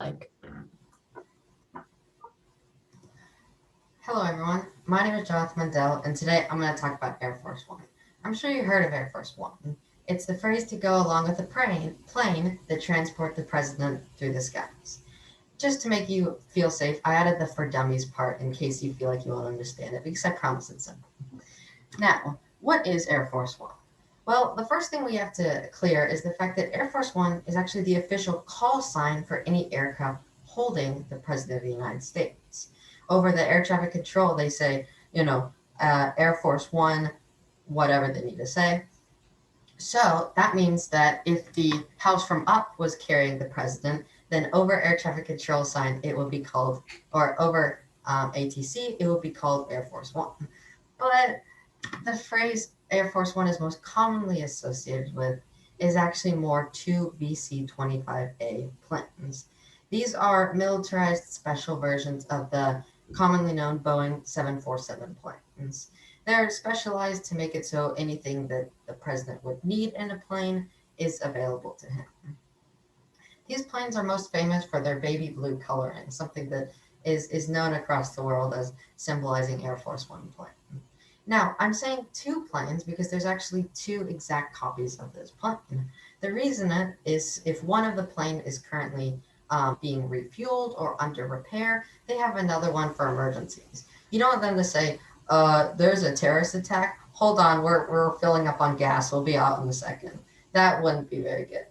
Like, Hello, everyone. My name is Jonathan Mandel, and today I'm going to talk about Air Force One. I'm sure you heard of Air Force One. It's the phrase to go along with the plane that transport the president through the skies. Just to make you feel safe, I added the for dummies part in case you feel like you won't understand it, because I promise it's simple. Now, what is Air Force One? Well, the first thing we have to clear is the fact that Air Force One is actually the official call sign for any aircraft holding the President of the United States. Over the air traffic control, they say, Air Force One, whatever they need to say. So that means that if the house from up was carrying the president, then over air traffic control sign, it would be called, or over ATC, it would be called Air Force One. But the phrase Air Force One is most commonly associated with is actually more two VC 25A planes. These are militarized special versions of the commonly known Boeing 747 planes. They're specialized to make it so anything that the president would need in a plane is available to him. These planes are most famous for their baby blue coloring, something that is known across the world as symbolizing Air Force One plane. Now, I'm saying two planes because there's actually two exact copies of this plane. The reason is if one of the plane is currently being refueled or under repair, they have another one for emergencies. You don't want them to say, there's a terrorist attack. Hold on, we're filling up on gas. We'll be out in a second. That wouldn't be very good.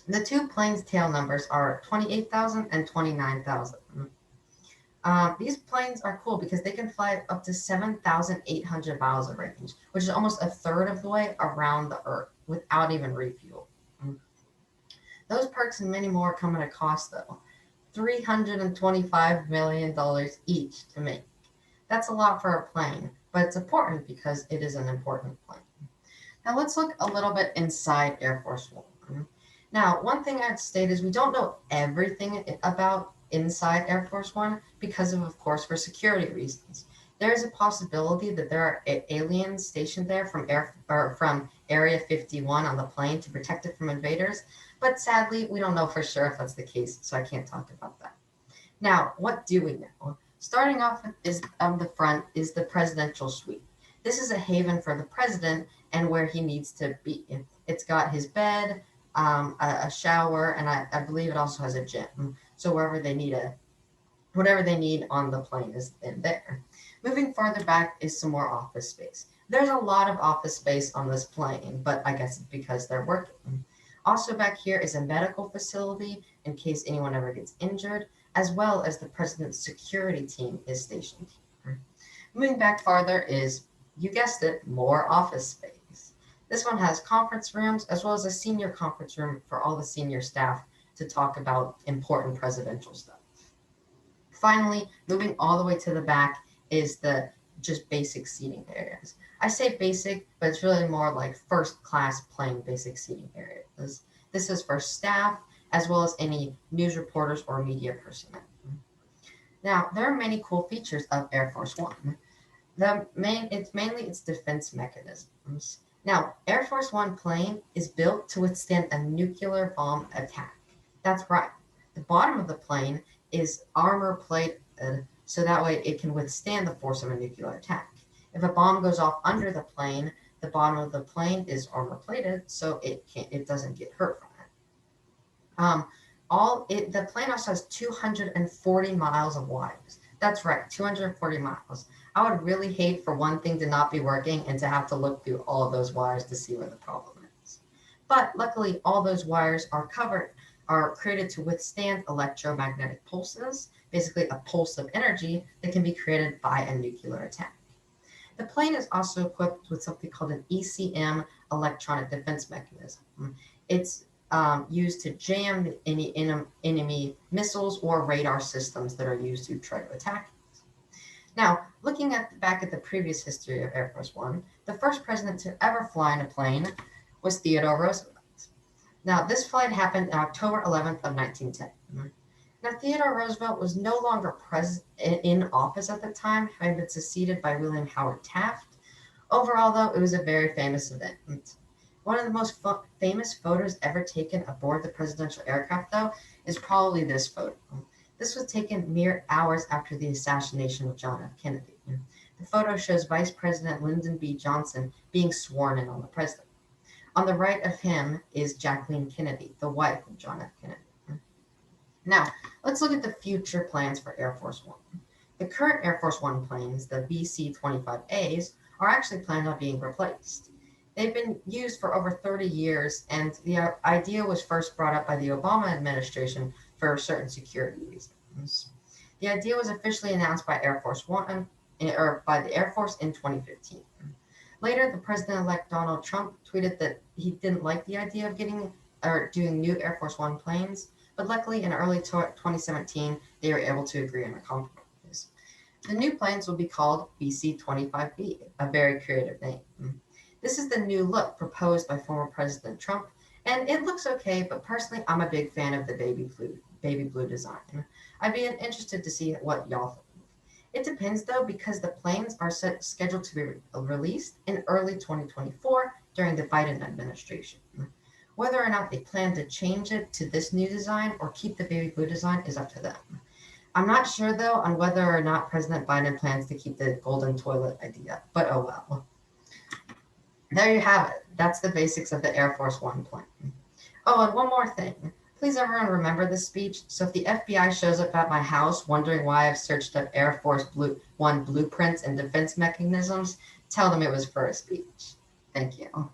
The two planes' tail numbers are 28,000 and 29,000. These planes are cool because they can fly up to 7,800 miles of range, which is almost a third of the way around the Earth without even refuel. Those perks and many more come at a cost, though $325 million each to make. That's a lot for a plane, but it's important because it is an important plane. Now, let's look a little bit inside Air Force One. Now, one thing I'd state is we don't know everything about inside Air Force One because of course, for security reasons. There is a possibility that there are aliens stationed there from Area 51 on the plane to protect it from invaders, but sadly, we don't know for sure if that's the case, so I can't talk about that. Now, what do we know? Starting off is on the front is the presidential suite. This is a haven for the president and where he needs to be. It's got his bed, a shower, and I believe it also has a gym. So whatever they need on the plane is in there. Moving farther back is some more office space. There's a lot of office space on this plane, but I guess it's because they're working. Also back here is a medical facility in case anyone ever gets injured, as well as the president's security team is stationed here. Moving back farther is, you guessed it, more office space. This one has conference rooms as well as a senior conference room for all the senior staff to talk about important presidential stuff. Finally, moving all the way to the back is the just basic seating areas. I say basic, but it's really more like first class plain basic seating areas. This is for staff as well as any news reporters or media personnel. Now, there are many cool features of Air Force One. It's mainly its defense mechanisms. Now, Air Force One plane is built to withstand a nuclear bomb attack. That's right. The bottom of the plane is armor plated so that way it can withstand the force of a nuclear attack. If a bomb goes off under the plane, the bottom of the plane is armor plated so it doesn't get hurt from it. Um, the plane also has 240 miles of wires. That's right, 240 miles. I would really hate for one thing to not be working and to have to look through all of those wires to see where the problem is. But luckily, all those wires are created to withstand electromagnetic pulses, basically a pulse of energy that can be created by a nuclear attack. The plane is also equipped with something called an ECM electronic defense mechanism. It's used to jam any enemy missiles or radar systems that are used to try to attack it. Now, looking back at the previous history of Air Force One, the first president to ever fly in a plane was Theodore Roosevelt. Now, this flight happened on October 11th of 1910. Now, Theodore Roosevelt was no longer in office at the time, having been succeeded by William Howard Taft. Overall, though, it was a very famous event. One of the most famous photos ever taken aboard the presidential aircraft, though, is probably this photo. This was taken mere hours after the assassination of John F. Kennedy. The photo shows Vice President Lyndon B. Johnson being sworn in on the president. On the right of him is Jacqueline Kennedy, the wife of John F. Kennedy. Now, let's look at the future plans for Air Force One. The current Air Force One planes, the VC-25As, are actually planned on being replaced. They've been used for over 30 years, and the idea was first brought up by the Obama administration for certain security reasons. The idea was officially announced by Air Force One, or by the Air Force in 2015. Later, the president-elect Donald Trump tweeted that he didn't like the idea of getting or doing new Air Force One planes, but luckily in early 2017, they were able to agree on a compromise. The new planes will be called VC-25B, a very creative name. This is the new look proposed by former President Trump, and it looks okay, but personally, I'm a big fan of the baby blue design. I'd be interested to see what y'all think. It depends though, because the planes are scheduled to be released in early 2024 during the Biden administration. Whether or not they plan to change it to this new design or keep the baby blue design is up to them. I'm not sure though on whether or not President Biden plans to keep the golden toilet idea, but oh well. There you have it. That's the basics of the Air Force One plane. Oh, and one more thing. Please everyone remember this speech. So if the FBI shows up at my house wondering why I've searched up Air Force One blueprints and defense mechanisms, tell them it was for a speech. Thank you.